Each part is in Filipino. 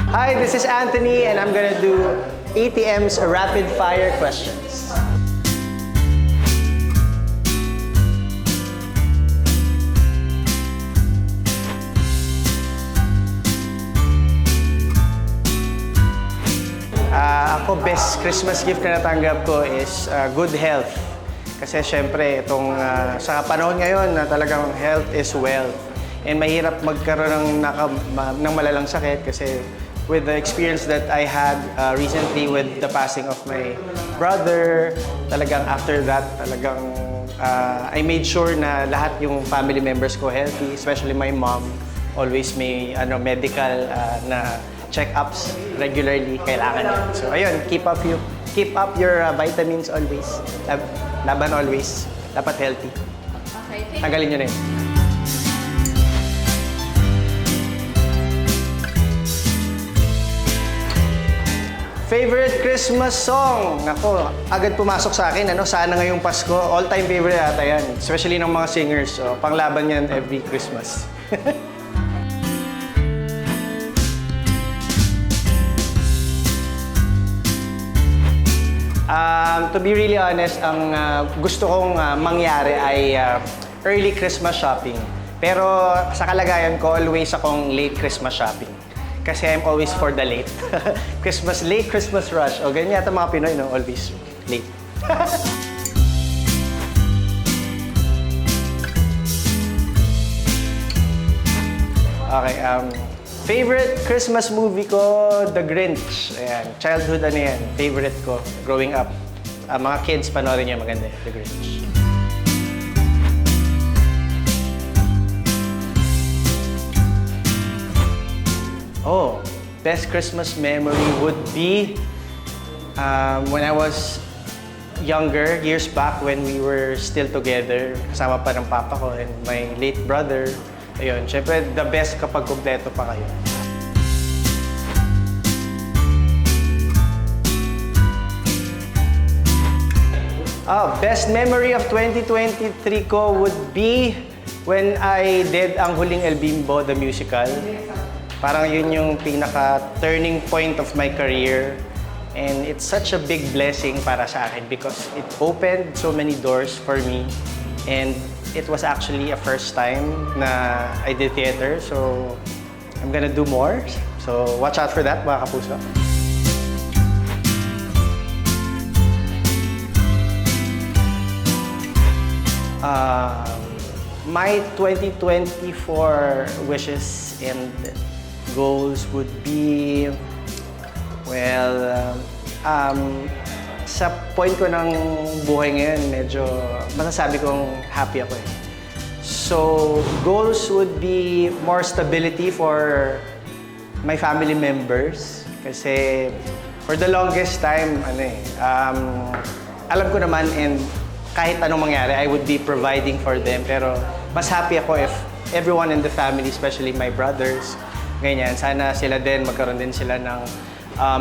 Hi, this is Anthony, and I'm gonna do ATM's rapid fire questions. Ako, best Christmas gift na natanggap ko is good health. Kasi syempre, sa panahon ngayon na talagang health is wealth. And mahirap magkaroon ng malalang sakit kasi with the experience that I had recently with the passing of my brother, talagang after that, talagang I made sure na lahat yung family members ko healthy, especially my mom. Always may medical na check-ups regularly, kailangan yun. So ayun, keep up your vitamins always. Laban always. Dapat healthy. Okay, Tanggalin nyo na yun. Favorite Christmas song? Nako, agad pumasok sa akin. Sana ngayong Pasko. All-time favorite ata yan. Especially ng mga singers. So, panglaban yan every Christmas. To be really honest, ang gusto kong mangyari ay early Christmas shopping. Pero sa kalagayan ko, always akong late Christmas shopping. Kasi I'm always for the late. Late Christmas rush. O ganyan yata mga Pinoy, no? Always late. Okay, favorite Christmas movie ko, The Grinch. Ayan, childhood yan, favorite ko, growing up. Mga kids, panoorin niyo, maganda yan, The Grinch. Oh, best Christmas memory would be when I was younger, years back when we were still together, kasama pa ng papa ko and my late brother. Ayun, syempre the best kapag kumpleto pa kayo. Best memory of 2023 ko would be when I did ang Huling El Bimbo, the musical. Parang yun yung pinaka-turning point of my career. And it's such a big blessing para sa akin because it opened so many doors for me. And it was actually a first time na I did theater. So I'm gonna do more. So watch out for that, mga kapuso. My 2024 wishes and goals would be, well, sa point ko ng buhay ngayon, medyo masasabi kong happy ako eh. So, goals would be more stability for my family members. Kasi for the longest time, alam ko naman and kahit anong mangyari, I would be providing for them. Pero mas happy ako if everyone in the family, especially my brothers, ganyan, sana sila din, magkaroon din sila ng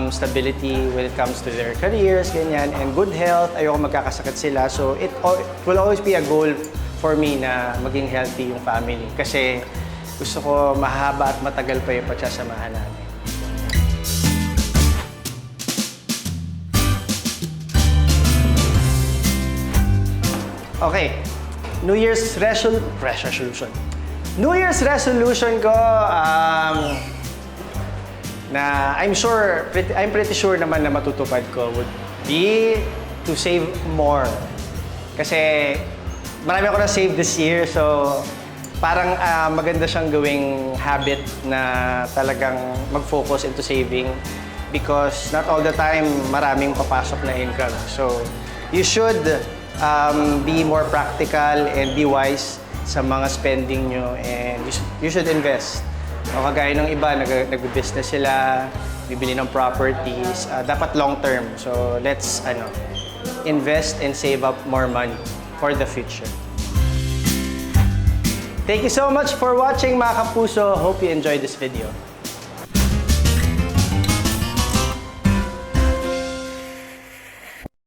stability when it comes to their careers, ganyan, and good health. Ayoko magkakasakit sila. So it will always be a goal for me na maging healthy yung family. Kasi gusto ko mahaba at matagal pa yung pagsasamahan namin. Okay, New Year's resolution. New Year's resolution ko, na I'm pretty sure naman na matutupad ko would be to save more. Kasi marami ako na save this year, so parang maganda siyang gawing habit na talagang mag-focus into saving because not all the time maraming papasok na income. So you should be more practical and be wise sa mga spending nyo and you should invest. O kagaya ng iba, nag-business sila, bibili ng properties, dapat long term. So let's invest and save up more money for the future. Thank you so much for watching, mga kapuso. Hope you enjoyed this video.